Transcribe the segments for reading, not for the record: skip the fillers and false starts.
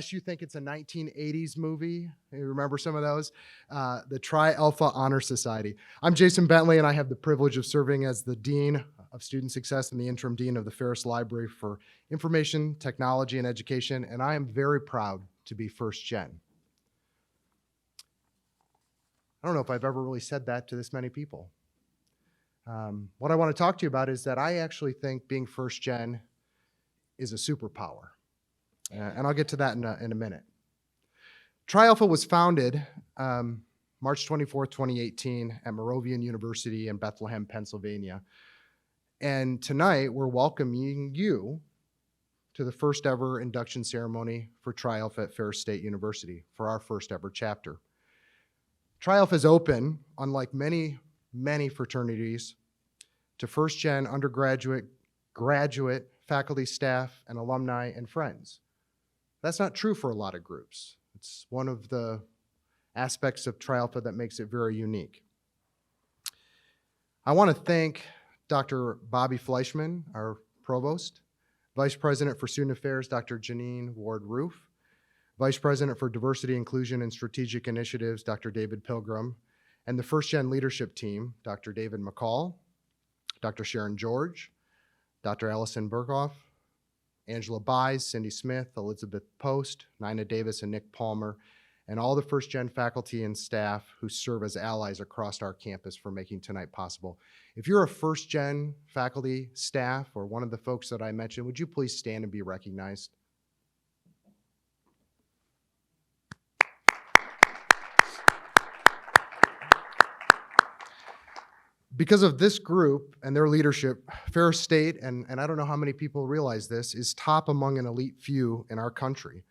unless you think it's a 1980s movie. You remember some of those? The Tri Alpha Honor Society. I'm Jason Bentley, and I have the privilege of serving as the Dean of Student Success and the Interim Dean of the Ferris Library for Information, Technology, and Education, and I am very proud to be first gen. I don't know if I've ever really said that to this many people. What I want to talk to you about is that I actually think being first gen is a superpower. And I'll get to that in a minute. Tri Alpha was founded March 24th, 2018 at Moravian University in Bethlehem, Pennsylvania. And tonight we're welcoming you to the first ever induction ceremony for Tri Alpha at Ferris State University for our first ever chapter. Tri Alpha is open, unlike many fraternities, to first gen undergraduate, graduate, faculty, staff, and alumni and friends. That's not true for a lot of groups. It's one of the aspects of Tri Alpha that makes it very unique. I want to thank Dr. Bobby Fleischman, our provost, Vice President for Student Affairs, Dr. Janine Ward-Roof, Vice President for Diversity, Inclusion, and Strategic Initiatives, Dr. David Pilgrim, and the First Gen Leadership Team, Dr. David McCall, Dr. Sharon George, Dr. Allison Berghoff, Angela Buys, Cindy Smith, Elizabeth Post, Nina Davis, and Nick Palmer, and all the First Gen faculty and staff who serve as allies across our campus for making tonight possible. If you're a First Gen faculty, staff, or one of the folks that I mentioned, would you please stand and be recognized? Because of this group and their leadership, Ferris State, and I don't know how many people realize this, is top among an elite few in our country.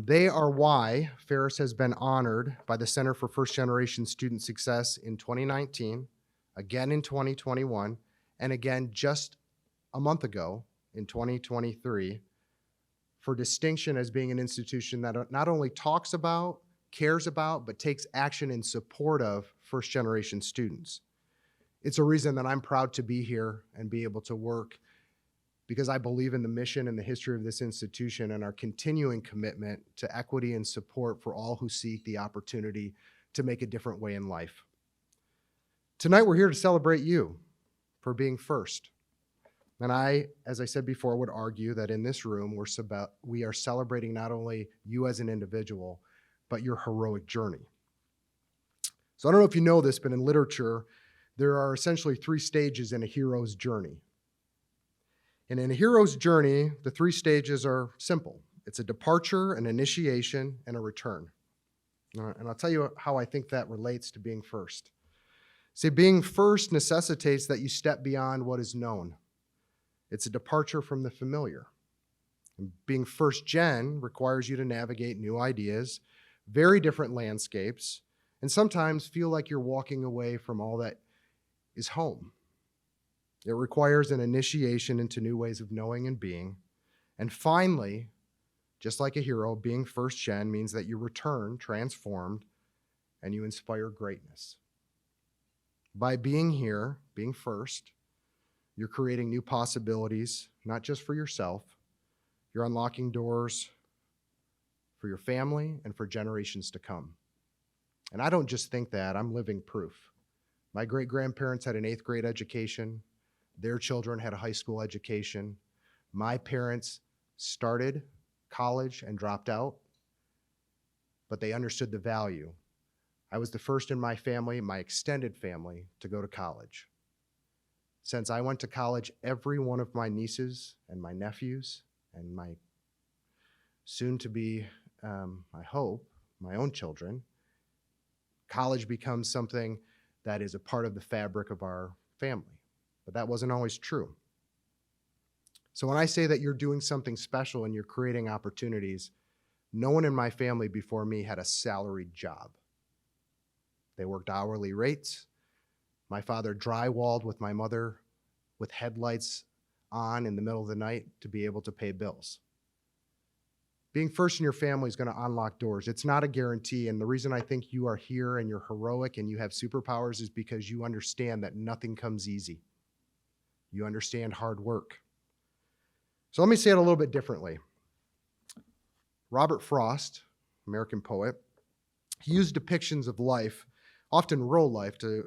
They are why Ferris has been honored by the Center for First Generation Student Success in 2019, again in 2021, and again just a month ago in 2023 for distinction as being an institution that not only talks about, cares about, but takes action in support of first generation students. It's a reason that I'm proud to be here and be able to work because I believe in the mission and the history of this institution and our continuing commitment to equity and support for all who seek the opportunity to make a different way in life. Tonight, we're here to celebrate you for being first. And I, as I said before, would argue that in this room, we are celebrating not only you as an individual, but your heroic journey. So I don't know if you know this, but in literature, there are essentially three stages in a hero's journey. And in a hero's journey, the three stages are simple. It's a departure, an initiation, and a return. And I'll tell you how I think that relates to being first. See, being first necessitates that you step beyond what is known. It's a departure from the familiar. And being first gen requires you to navigate new ideas, very different landscapes, and sometimes feel like you're walking away from all that is home. It requires an initiation into new ways of knowing and being. And finally, just like a hero, being first gen means that you return transformed and you inspire greatness. By being here, being first, you're creating new possibilities, not just for yourself. You're unlocking doors for your family and for generations to come. And I don't just think that, I'm living proof. My great-grandparents had an 8th grade education. Their children had a high school education. My parents started college and dropped out, but they understood the value. I was the first in my family, my extended family, to go to college. Since I went to college, every one of my nieces and my nephews and my soon-to-be, I hope, my own children, college becomes something that is a part of the fabric of our family. But that wasn't always true. So when I say that you're doing something special and you're creating opportunities, no one in my family before me had a salaried job. They worked hourly rates. My father drywalled with my mother with headlights on in the middle of the night to be able to pay bills. Being first in your family is going to unlock doors. It's not a guarantee, and the reason I think you are here and you're heroic and you have superpowers is because you understand that nothing comes easy. You understand hard work. So let me say it a little bit differently. Robert Frost, American poet, he used depictions of life, often rural life, to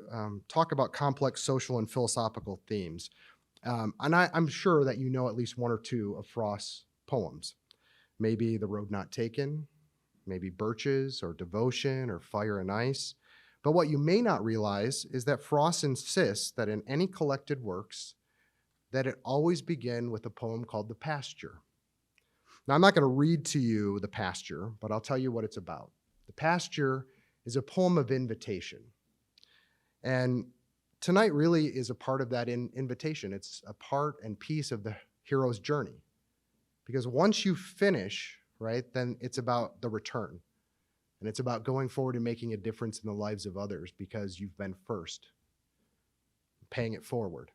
talk about complex social and philosophical themes. And I'm sure that you know at least one or two of Frost's poems. Maybe The Road Not Taken, maybe Birches, or Devotion, or Fire and Ice. But what you may not realize is that Frost insists that in any collected works, that it always begin with a poem called The Pasture. Now, I'm not going to read to you The Pasture, but I'll tell you what it's about. The Pasture is a poem of invitation. And tonight really is a part of that invitation. It's a part and piece of the hero's journey. Because once you finish, right, then it's about the return. And it's about going forward and making a difference in the lives of others because you've been first, paying it forward.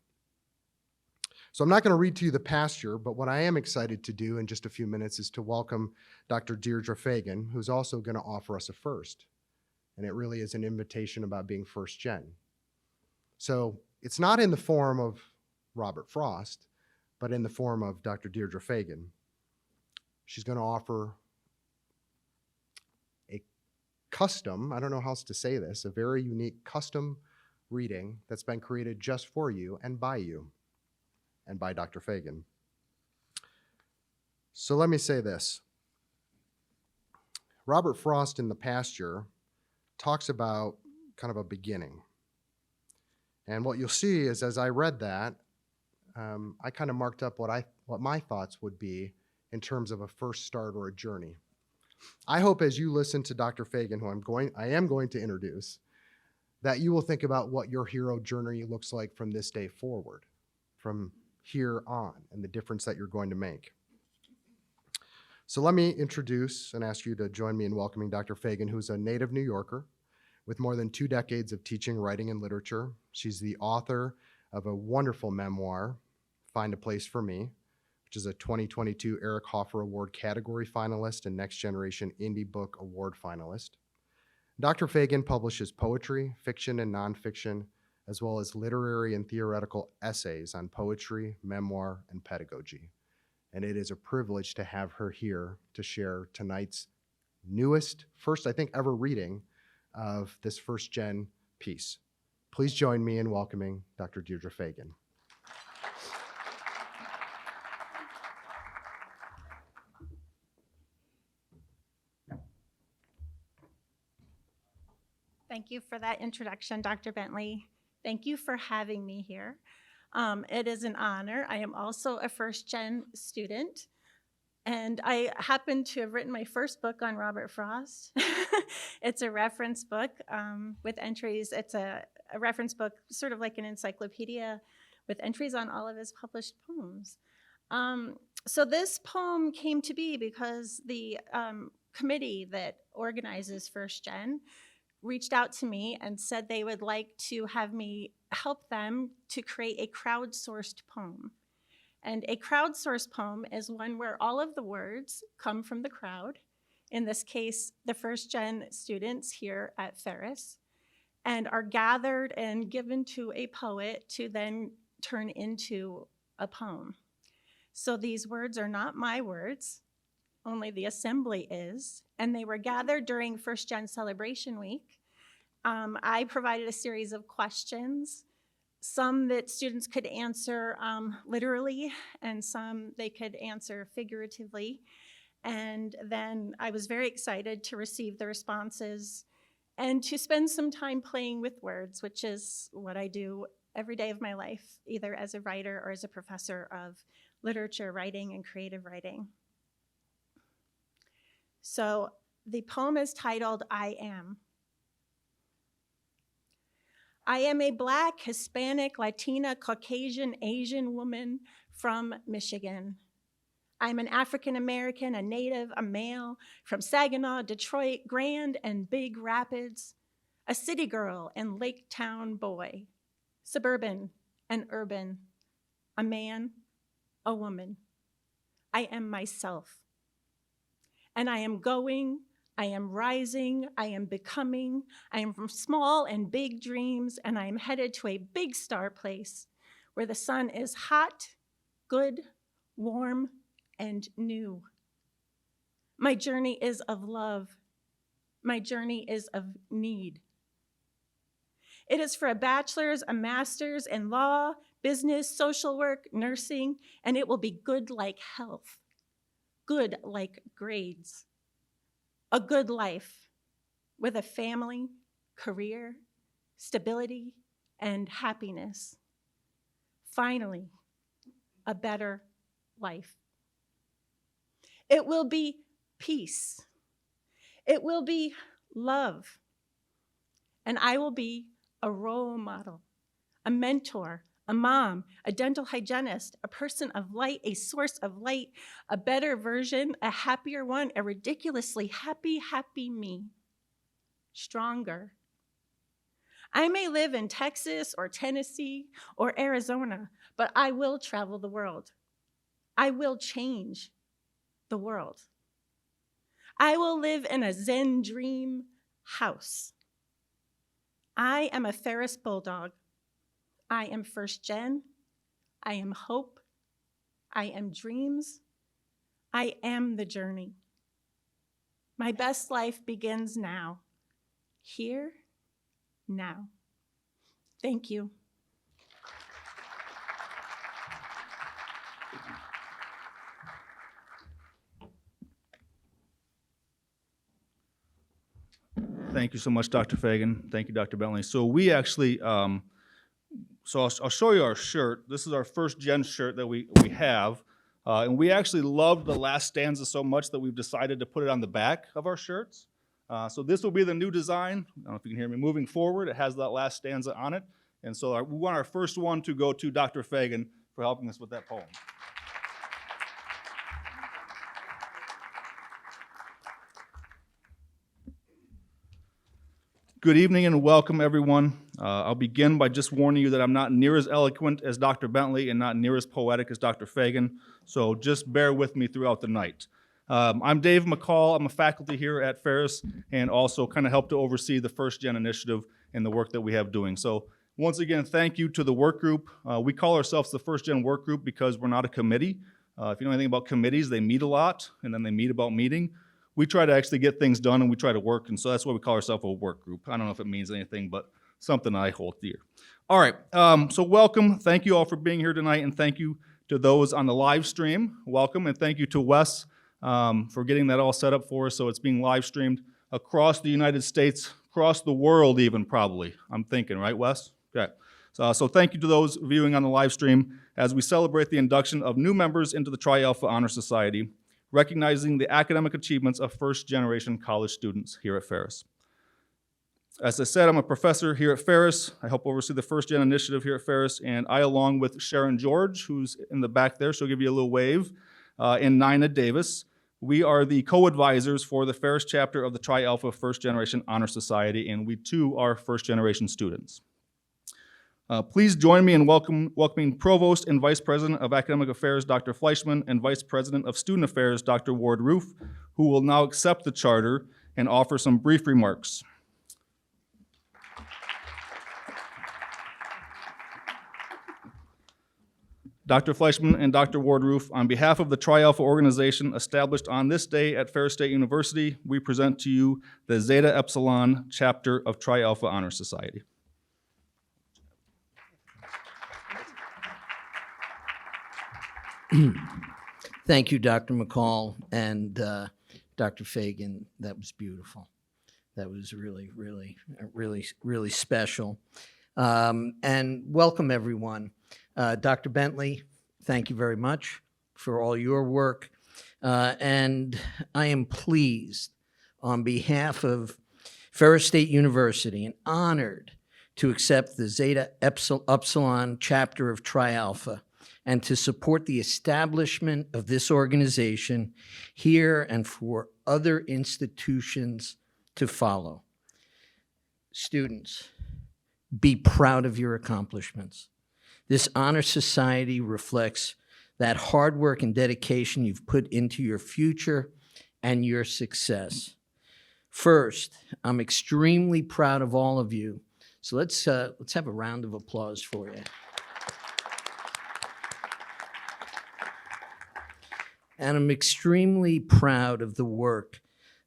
So I'm not going to read to you The Pasture, but what I am excited to do in just a few minutes is to welcome Dr. Deirdre Fagan, who's also going to offer us a first. And it really is an invitation about being first gen. So it's not in the form of Robert Frost, but in the form of Dr. Deirdre Fagan. She's going to offer a custom, I don't know how else to say this, a very unique custom reading that's been created just for you and by Dr. Fagan. So let me say this. Robert Frost in The Pasture talks about kind of a beginning. And what you'll see is as I read that, I kind of marked up what my thoughts would be in terms of a first start or a journey. I hope as you listen to Dr. Fagan, who I am going to introduce, that you will think about what your hero journey looks like from this day forward, from here on, and the difference that you're going to make. So let me introduce and ask you to join me in welcoming Dr. Fagan, who's a native New Yorker with more than 2 decades of teaching, writing, and literature. She's the author of a wonderful memoir, Find a Place for Me, which is a 2022 Eric Hoffer Award category finalist and Next Generation Indie Book Award finalist. Dr. Fagan publishes poetry, fiction, and nonfiction, as well as literary and theoretical essays on poetry, memoir, and pedagogy. And it is a privilege to have her here to share tonight's newest, first, I think, ever reading of this first gen piece. Please join me in welcoming Dr. Deirdre Fagan. Thank you for that introduction, Dr. Bentley. Thank you for having me here. It is an honor. I am also a first-gen student, and I happen to have written my first book on Robert Frost. It's a reference book with entries. It's a reference book, sort of like an encyclopedia with entries on all of his published poems. So this poem came to be because the committee that organizes First Gen reached out to me and said they would like to have me help them to create a crowdsourced poem. And a crowdsourced poem is one where all of the words come from the crowd, in this case, the first gen students here at Ferris, and are gathered and given to a poet to then turn into a poem. So these words are not my words, only the assembly is, and they were gathered during First Gen Celebration Week. I provided a series of questions, some that students could answer literally, and some they could answer figuratively. And then I was very excited to receive the responses and to spend some time playing with words, which is what I do every day of my life, either as a writer or as a professor of literature, writing, and creative writing. So the poem is titled, I Am. I am a Black, Hispanic, Latina, Caucasian, Asian woman from Michigan. I'm an African American, a native, a male from Saginaw, Detroit, Grand and Big Rapids, a city girl and Lake Town boy, suburban and urban, a man, a woman. I am myself. And I am going, I am rising, I am becoming, I am from small and big dreams, and I am headed to a big star place where the sun is hot, good, warm, and new. My journey is of love. My journey is of need. It is for a bachelor's, a master's in law, business, social work, nursing, and it will be good like health, good like grades, a good life with a family, career, stability, and happiness. Finally, a better life. It will be peace. It will be love. And I will be a role model, a mentor, a mom, a dental hygienist, a person of light, a source of light, a better version, a happier one, a ridiculously happy, happy me, stronger. I may live in Texas or Tennessee or Arizona, but I will travel the world. I will change the world. I will live in a Zen dream house. I am a Ferris bulldog. I am first gen. I am hope. I am dreams. I am the journey. My best life begins now. Here, now. Thank you. Thank you so much, Dr. Fagan. Thank you, Dr. Bentley. So we actually, I'll show you our shirt. This is our first gen shirt that we have. And we actually loved the last stanza so much that we've decided to put it on the back of our shirts. So this will be the new design. I don't know if you can hear me. Moving forward, it has that last stanza on it. And so we want our first one to go to Dr. Fagan for helping us with that poem. Good evening and welcome, everyone. I'll begin by just warning you that I'm not near as eloquent as Dr. Bentley and not near as poetic as Dr. Fagan, so just bear with me throughout the night. I'm Dave McCall. I'm a faculty here at Ferris and also kind of help to oversee the First Gen initiative and the work that we have doing. So once again, thank you to the work group. We call ourselves the First Gen work group because we're not a committee. If you know anything about committees, they meet a lot and then they meet about meeting. We try to actually get things done and we try to work, and so that's why we call ourselves a work group. I don't know if it means anything, but something I hold dear. All right, so welcome. Thank you all for being here tonight, and thank you to those on the live stream. Welcome, and thank you to Wes for getting that all set up for us, so it's being live streamed across the United States, across the world even probably, I'm thinking, right, Wes? Okay. So thank you to those viewing on the live stream as we celebrate the induction of new members into the Tri Alpha Honor Society, recognizing the academic achievements of first-generation college students here at Ferris. As I said, I'm a professor here at Ferris. I help oversee the First Gen initiative here at Ferris, and I, along with Sharon George, who's in the back there, she'll give you a little wave, and Nina Davis, we are the co-advisors for the Ferris chapter of the Tri Alpha First Generation Honor Society, and we too are first-generation students. Please join me in welcoming Provost and Vice President of Academic Affairs, Dr. Fleischman, and Vice President of Student Affairs, Dr. Ward Roof, who will now accept the charter and offer some brief remarks. Dr. Fleischman and Dr. Ward Roof, on behalf of the Tri Alpha organization established on this day at Ferris State University, we present to you the Zeta Epsilon chapter of Tri Alpha Honor Society. Thank you, Dr. McCall and Dr. Fagan. That was beautiful. That was really, really, really, really special. And welcome, everyone. Dr. Bentley, thank you very much for all your work. And I am pleased on behalf of Ferris State University and honored to accept the Zeta Epsilon chapter of Tri Alpha and to support the establishment of this organization here and for other institutions to follow. Students, be proud of your accomplishments. This honor society reflects that hard work and dedication you've put into your future and your success. First, I'm extremely proud of all of you. So let's have a round of applause for you. and I'm extremely proud of the work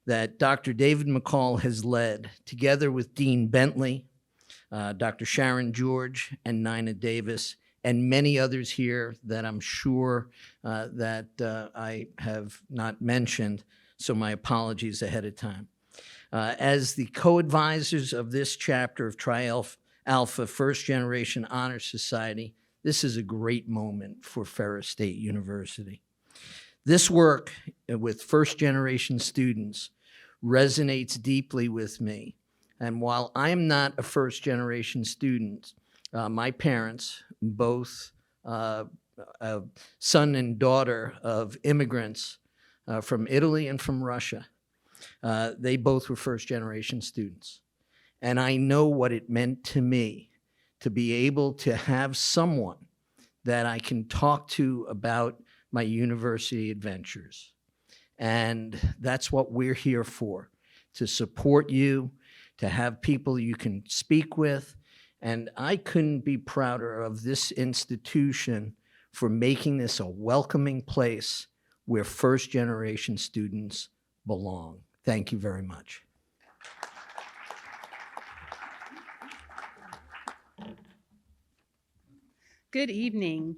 that Dr. David McCall has led, together with Dean Bentley, Dr. Sharon George, and Nina Davis, and many others here that I'm sure that I have not mentioned, so my apologies ahead of time. As the co-advisors of this chapter of Tri Alpha First Generation Honor Society, this is a great moment for Ferris State University. This work with first generation students resonates deeply with me. And while I am not a first generation student, my parents, both son and daughter of immigrants from Italy and from Russia, they both were first generation students. And I know what it meant to me to be able to have someone that I can talk to about my university adventures. And that's what we're here for, to support you, to have people you can speak with. And I couldn't be prouder of this institution for making this a welcoming place where first generation students belong. Thank you very much. Good evening.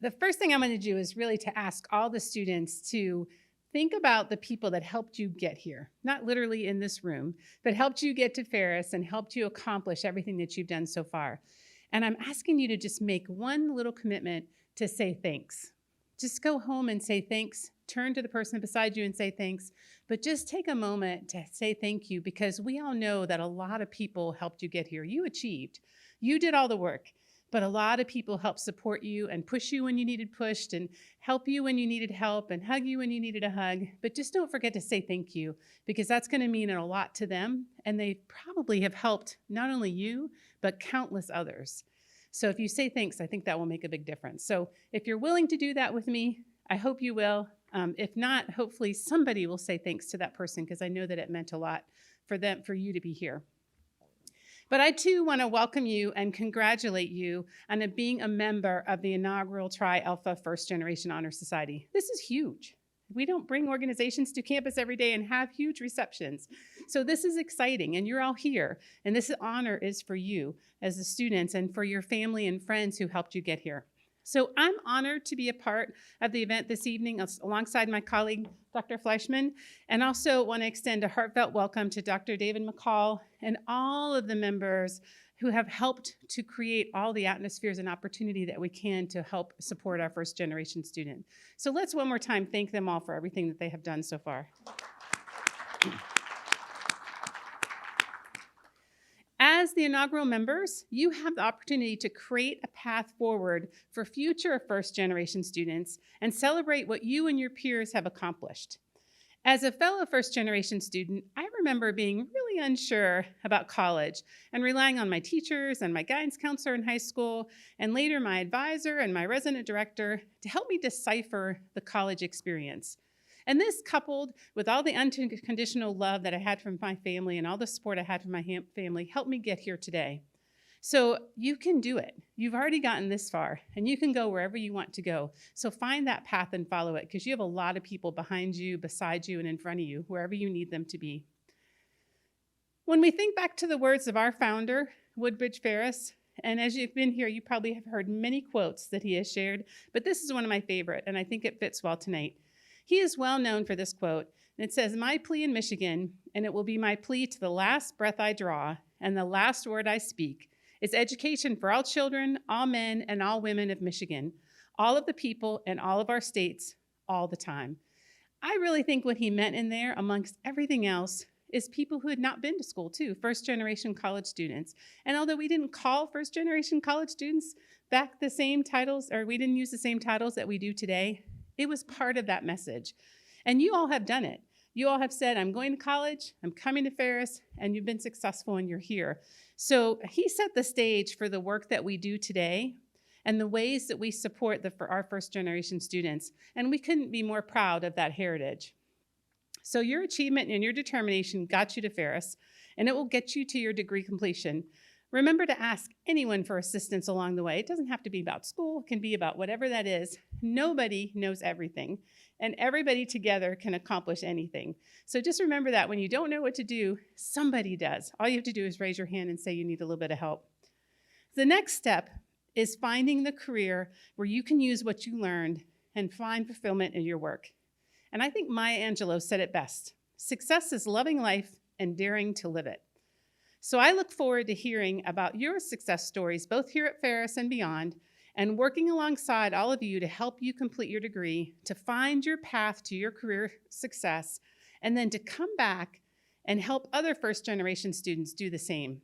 The first thing I'm going to do is really to ask all the students to think about the people that helped you get here, not literally in this room, but helped you get to Ferris and helped you accomplish everything that you've done so far. And I'm asking you to just make one little commitment to say thanks. Just go home and say thanks. Turn to the person beside you and say thanks. But just take a moment to say thank you, because we all know that a lot of people helped you get here. You achieved. You did all the work. But a lot of people helped support you and push you when you needed pushed and help you when you needed help and hug you when you needed a hug. But just don't forget to say thank you, because that's going to mean a lot to them. And they probably have helped not only you, but countless others. So if you say thanks, I think that will make a big difference. So if you're willing to do that with me, I hope you will. If not, hopefully somebody will say thanks to that person, because I know that it meant a lot for them, for you to be here. But I too want to welcome you and congratulate you on being a member of the inaugural Tri Alpha First Generation Honor Society. This is huge. We don't bring organizations to campus every day and have huge receptions. So this is exciting, and you're all here. And this honor is for you as the students and for your family and friends who helped you get here. So I'm honored to be a part of the event this evening alongside my colleague, Dr. Fleischman, and also want to extend a heartfelt welcome to Dr. David McCall and all of the members who have helped to create all the atmospheres and opportunity that we can to help support our first generation student. So let's one more time thank them all for everything that they have done so far. As the inaugural members, you have the opportunity to create a path forward for future first generation students and celebrate what you and your peers have accomplished. As a fellow first generation student, I remember being really unsure about college and relying on my teachers and my guidance counselor in high school, and later my advisor and my resident director to help me decipher the college experience. And this, coupled with all the unconditional love that I had from my family and all the support I had from my family, helped me get here today. So you can do it. You've already gotten this far, and you can go wherever you want to go. So find that path and follow it, because you have a lot of people behind you, beside you, and in front of you, wherever you need them to be. When we think back to the words of our founder, Woodbridge Ferris, and as you've been here, you probably have heard many quotes that he has shared, but this is one of my favorite, and I think it fits well tonight. He is well known for this quote, and it says, "My plea in Michigan, and it will be my plea to the last breath I draw and the last word I speak, is education for all children, all men, and all women of Michigan, all of the people and all of our states, all the time." I really think what he meant in there, amongst everything else, is people who had not been to school too, first-generation college students. And although we didn't call first-generation college students back the same titles, or we didn't use the same titles that we do today, it was part of that message. And you all have done it. You all have said, I'm going to college, I'm coming to Ferris, and you've been successful and you're here. So he set the stage for the work that we do today and the ways that we support our first generation students. And we couldn't be more proud of that heritage. So your achievement and your determination got you to Ferris, and it will get you to your degree completion. Remember to ask anyone for assistance along the way. It doesn't have to be about school. It can be about whatever that is. Nobody knows everything. and everybody together can accomplish anything. So just remember that when you don't know what to do, somebody does. All you have to do is raise your hand and say you need a little bit of help. The next step is finding the career where you can use what you learned and find fulfillment in your work. And I think Maya Angelou said it best. Success is loving life and daring to live it. So I look forward to hearing about your success stories, both here at Ferris and beyond, and working alongside all of you to help you complete your degree, to find your path to your career success, and then to come back and help other first-generation students do the same.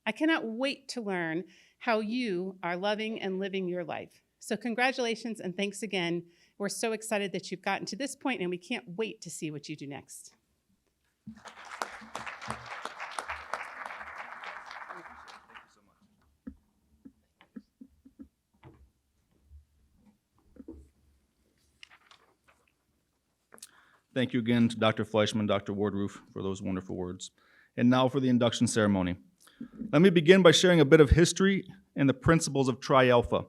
I cannot wait to learn how you are loving and living your life. So congratulations and thanks again. We're so excited that you've gotten to this point, and we can't wait to see what you do next. Thank you again to Dr. Fleischman, Dr. Wardroof for those wonderful words. And now for the induction ceremony. Let me begin by sharing a bit of history and the principles of Tri Alpha.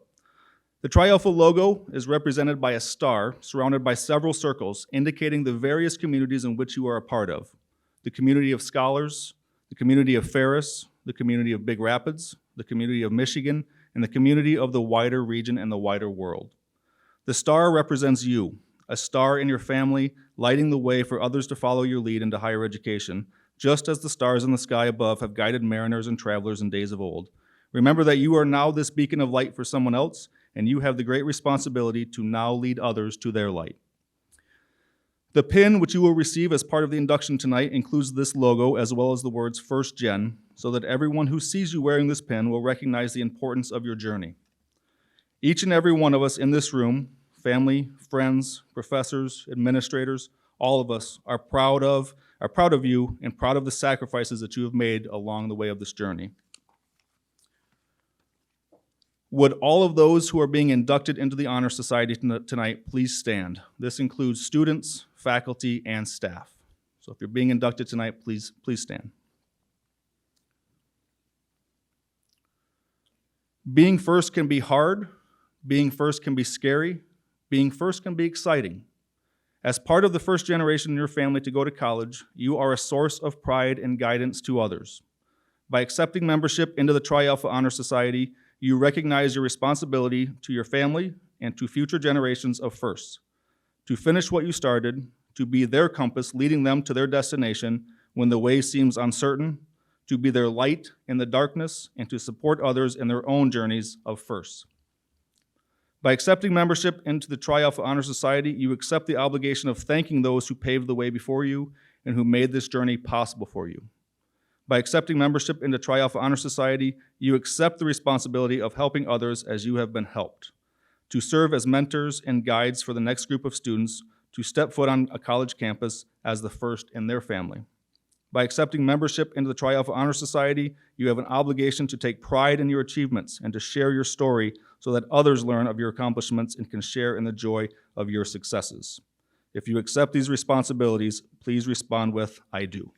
The Tri Alpha logo is represented by a star surrounded by several circles indicating the various communities in which you are a part of. The community of scholars, the community of Ferris, the community of Big Rapids, the community of Michigan, and the community of the wider region and the wider world. The star represents you, a star in your family, lighting the way for others to follow your lead into higher education, just as the stars in the sky above have guided mariners and travelers in days of old. Remember that you are now this beacon of light for someone else, and you have the great responsibility to now lead others to their light. The pin which you will receive as part of the induction tonight includes this logo as well as the words First Gen, so that everyone who sees you wearing this pin will recognize the importance of your journey. Each and every one of us in this room, family, friends, professors, administrators, all of us are proud of you and proud of the sacrifices that you have made along the way of this journey. Would all of those who are being inducted into the Honor Society tonight please stand? This includes students, faculty, and staff. So if you're being inducted tonight, please stand. Being first can be hard. Being first can be scary. Being first can be exciting. As part of the first generation in your family to go to college, you are a source of pride and guidance to others. By accepting membership into the Tri Alpha Honor Society, you recognize your responsibility to your family and to future generations of firsts, to finish what you started, to be their compass leading them to their destination when the way seems uncertain, to be their light in the darkness, and to support others in their own journeys of firsts. By accepting membership into the Tri Alpha Honor Society, you accept the obligation of thanking those who paved the way before you and who made this journey possible for you. By accepting membership into Tri Alpha Honor Society, you accept the responsibility of helping others as you have been helped, to serve as mentors and guides for the next group of students to step foot on a college campus as the first in their family. By accepting membership into the Tri Alpha Honor Society, you have an obligation to take pride in your achievements and to share your story so that others learn of your accomplishments and can share in the joy of your successes. If you accept these responsibilities, please respond with, I do.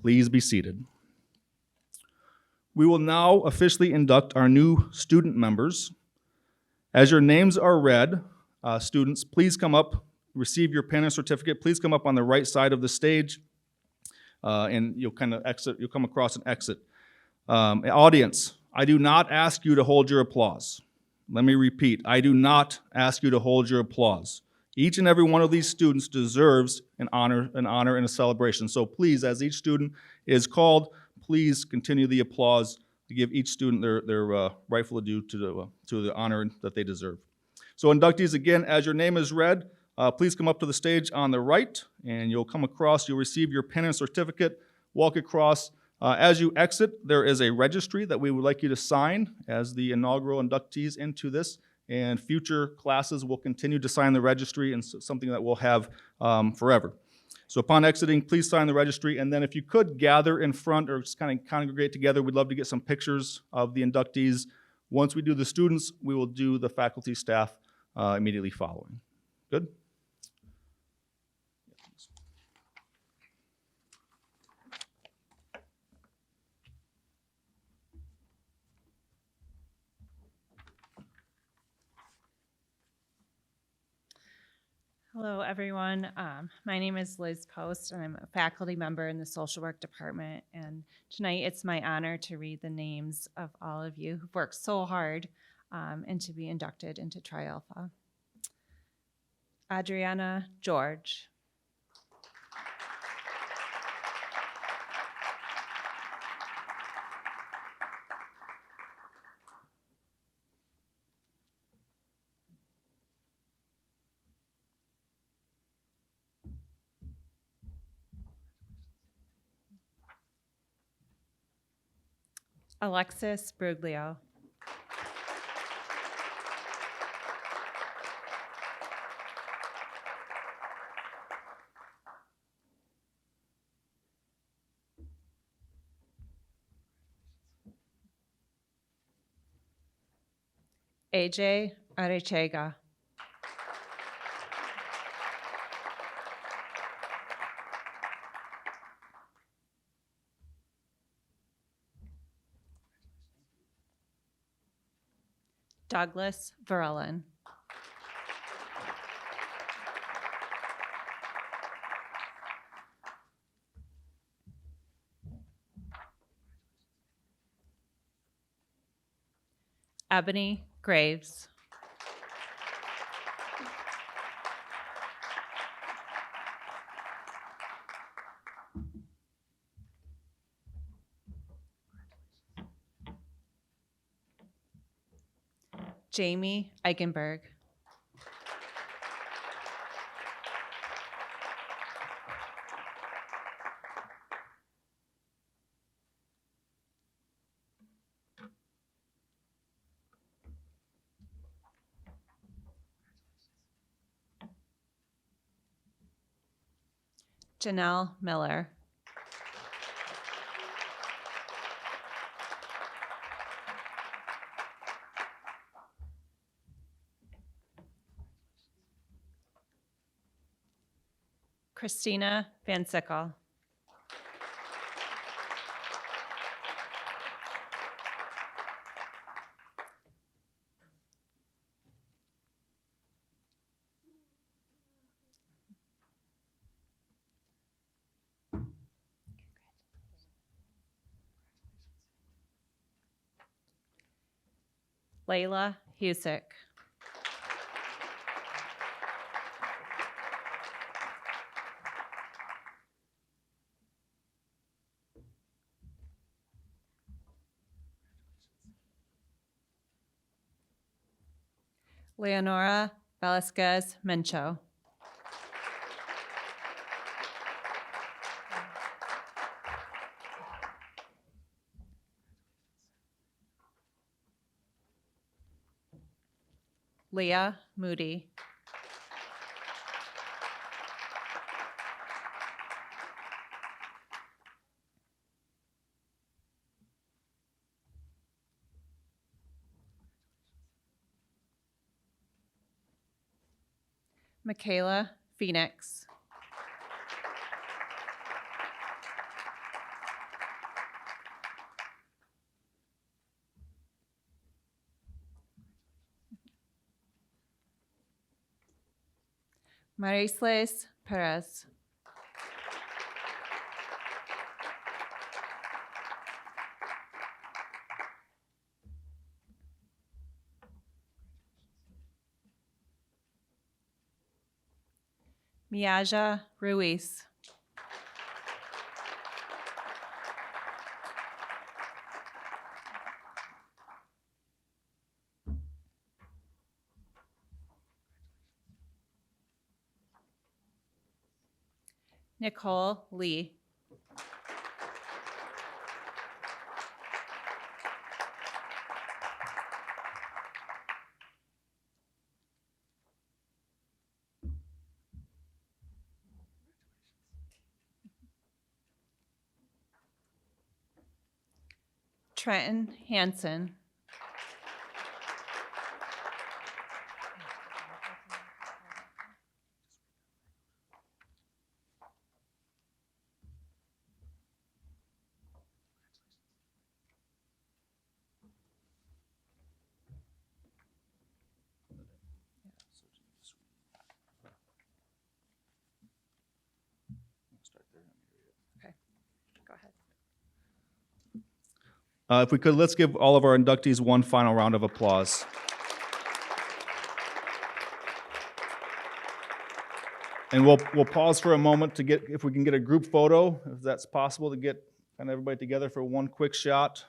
Please be seated. We will now officially induct our new student members. As your names are read, students, please come up, receive your pin and certificate. Please come up on the right side of the stage, and you'll kind of exit. You'll come across an exit. Audience, I do not ask you to hold your applause. Let me repeat, I do not ask you to hold your applause. Each and every one of these students deserves an honor and a celebration. So please, as each student is called, please continue the applause to give each student their rightful due to the honor that they deserve. So inductees, again, as your name is read, please come up to the stage on the right, and you'll come across, you'll receive your pin and certificate, walk across. As you exit, there is a registry that we would like you to sign as the inaugural inductees into this, and future classes will continue to sign the registry, and something that we'll have forever. So upon exiting, please sign the registry, and then if you could gather in front or just kind of congregate together, we'd love to get some pictures of the inductees. Once we do the students, we will do the faculty staff immediately following. Good? Hello, everyone. My name is Liz Post, and I'm a faculty member in the social work department. And tonight, it's my honor to read the names of all of you who've worked so hard and to be inducted into Tri Alpha. Adriana George. Alexis Bruglio. AJ Arechega. Douglas Verellen. Ebony Graves. Jamie Eichenberg. Janelle Miller. Christina Van Sickle. Layla Husick. Leonora Velasquez Mencho. Leah Moody. Michaela Phoenix. Marisles Perez. Miaja Ruiz. Nicole Lee. Trenton Hansen. If we could, let's give all of our inductees one final round of applause. And we'll pause for a moment to get, if we can get a group photo, if that's possible, to get kind of everybody together for one quick shot.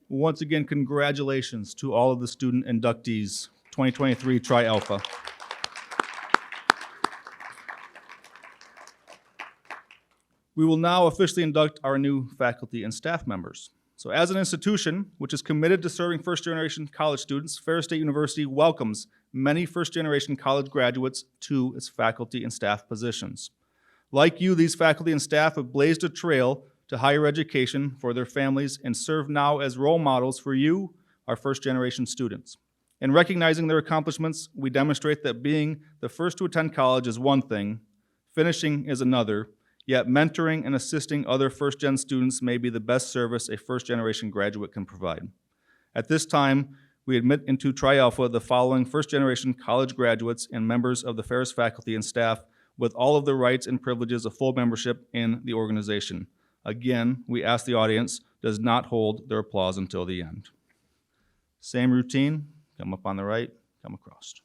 Once again, congratulations to all of the student inductees, 2023 Tri Alpha. We will now officially induct our new faculty and staff members. So as an institution which is committed to serving first-generation college students, Ferris State University welcomes many first-generation college graduates to its faculty and staff positions. Like you, these faculty and staff have blazed a trail to higher education for their families and serve now as role models for you, our first-generation students. In recognizing their accomplishments, we demonstrate that being the first to attend college is one thing, finishing is another, yet mentoring and assisting other first-gen students may be the best service a first-generation graduate can provide. At this time, we admit into Tri Alpha the following first-generation college graduates and members of the Ferris faculty and staff with all of the rights and privileges of full membership in the organization. Again, we ask the audience does not hold their applause until the end. Same routine, come up on the right, come across.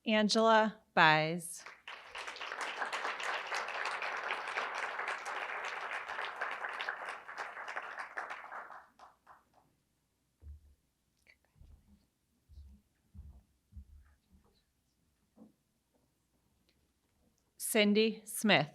Angela Buys. Cindy Smith.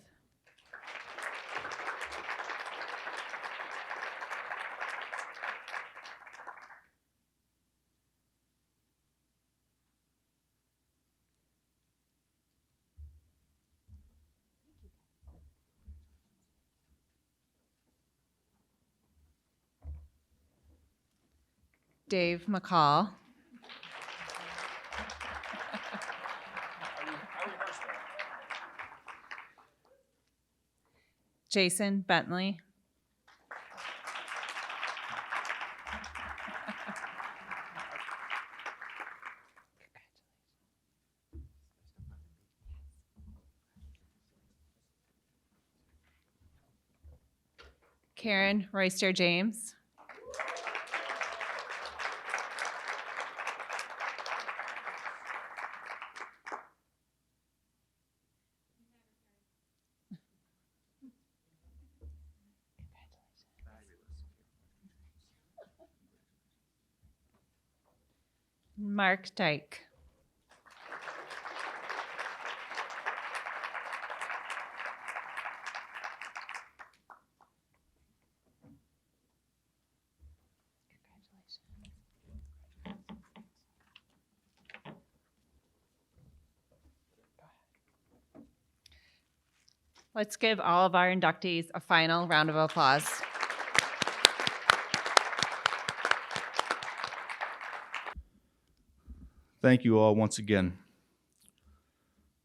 Dave McCall. Jason Bentley. Karen Royster James. Mark Dyke. Let's give all of our inductees a final round of applause. Thank you all once again.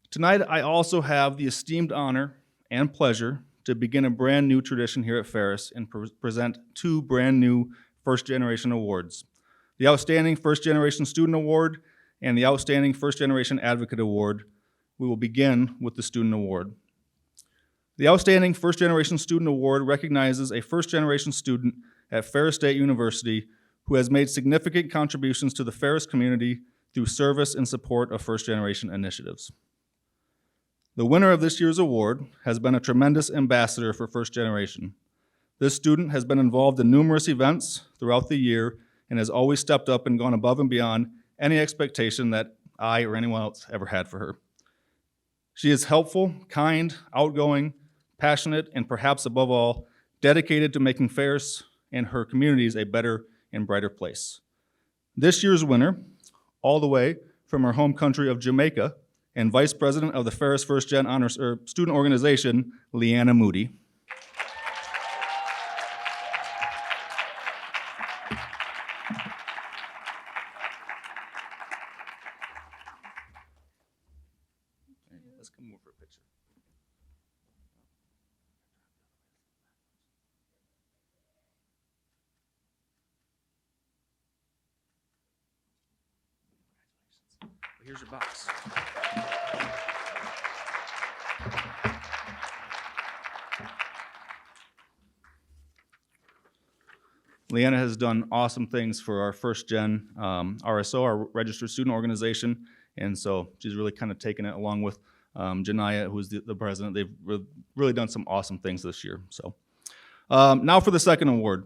Tonight, I also have the esteemed honor and pleasure to begin a brand new tradition here at Ferris and present two brand new First Generation Awards. The Outstanding First Generation Student Award and the Outstanding First Generation Advocate Award. We will begin with the Student Award. The Outstanding First Generation Student Award recognizes a first generation student at Ferris State University who has made significant contributions to the Ferris community through service and support of first generation initiatives. The winner of this year's award has been a tremendous ambassador for First Generation. This student has been involved in numerous events throughout the year and has always stepped up and gone above and beyond any expectation that I or anyone else ever had for her. She is helpful, kind, outgoing, passionate, and perhaps above all, dedicated to making Ferris and her communities a better and brighter place. This year's winner, all the way from her home country of Jamaica, and Vice President of the Ferris First Gen Honors Student Organization, Leanna Moody. Let's come over for a picture. Here's your box. Leanna has done awesome things for our first gen RSO, our registered student organization, and so she's really kind of taken it along with Janaya, who's the president. They've really done some awesome things this year. So now for the second award.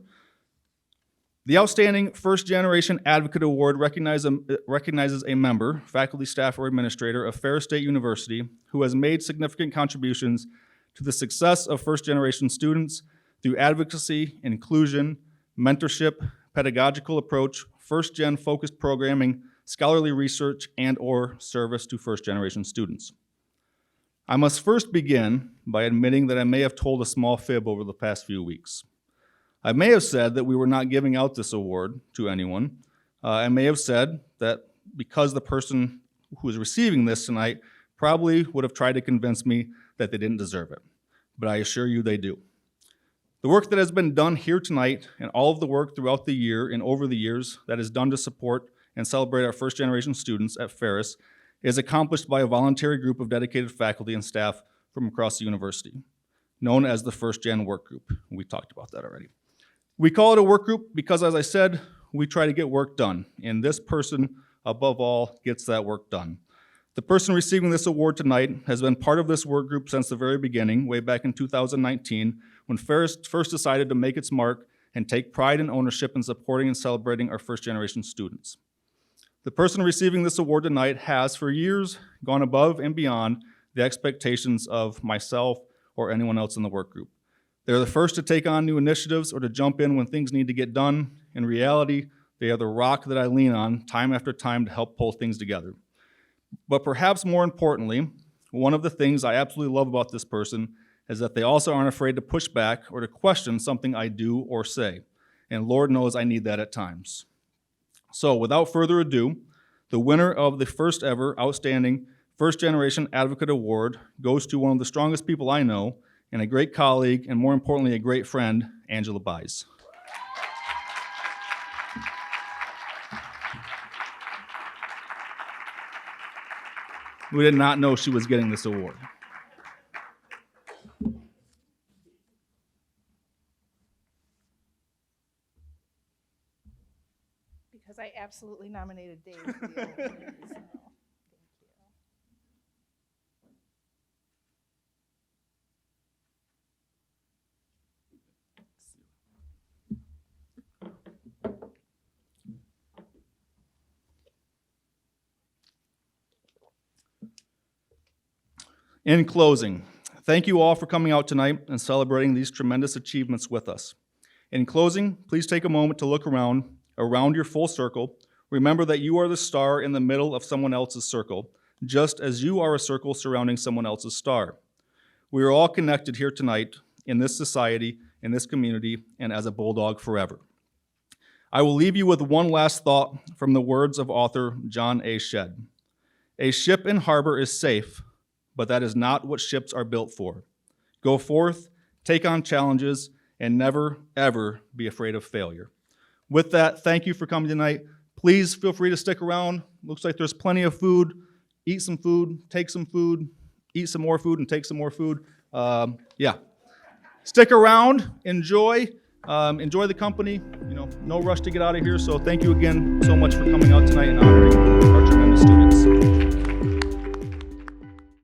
The Outstanding First Generation Advocate Award recognizes a member, faculty, staff, or administrator of Ferris State University who has made significant contributions to the success of first-generation students through advocacy, inclusion, mentorship, pedagogical approach, first-gen focused programming, scholarly research, and/or service to first-generation students. I must first begin by admitting that I may have told a small fib over the past few weeks. I may have said that we were not giving out this award to anyone. I may have said that because the person who is receiving this tonight probably would have tried to convince me that they didn't deserve it, but I assure you they do. The work that has been done here tonight and all of the work throughout the year and over the years that is done to support and celebrate our first generation students at Ferris is accomplished by a voluntary group of dedicated faculty and staff from across the university, known as the First Gen Work Group. We talked about that already. We call it a work group because, as I said, we try to get work done, and this person, above all, gets that work done. The person receiving this award tonight has been part of this work group since the very beginning, way back in 2019, when Ferris first decided to make its mark and take pride and ownership in supporting and celebrating our first-generation students. The person receiving this award tonight has, for years, gone above and beyond the expectations of myself or anyone else in the work group. They're the first to take on new initiatives or to jump in when things need to get done. In reality, they are the rock that I lean on time after time to help pull things together. But perhaps more importantly, one of the things I absolutely love about this person is that they also aren't afraid to push back or to question something I do or say. And Lord knows I need that at times. So without further ado, the winner of the first ever Outstanding First Generation Advocate Award goes to one of the strongest people I know, and a great colleague, and more importantly, a great friend, Angela Buys. We did not know she was getting this award. Because I absolutely nominated Dave for the award. So, thank you. In closing, thank you all for coming out tonight and celebrating these tremendous achievements with us. In closing, please take a moment to look around your full circle. Remember that you are the star in the middle of someone else's circle, just as you are a circle surrounding someone else's star. We are all connected here tonight in this society, in this community, and as a Bulldog forever. I will leave you with one last thought from the words of author John A. Shedd. A ship in harbor is safe, but that is not what ships are built for. Go forth, take on challenges, and never, ever be afraid of failure. With that, thank you for coming tonight. Please feel free to stick around. Looks like there's plenty of food. Eat some food, take some food, eat some more food, and take some more food. Stick around, enjoy the company. No rush to get out of here. So thank you again so much for coming out tonight and honoring our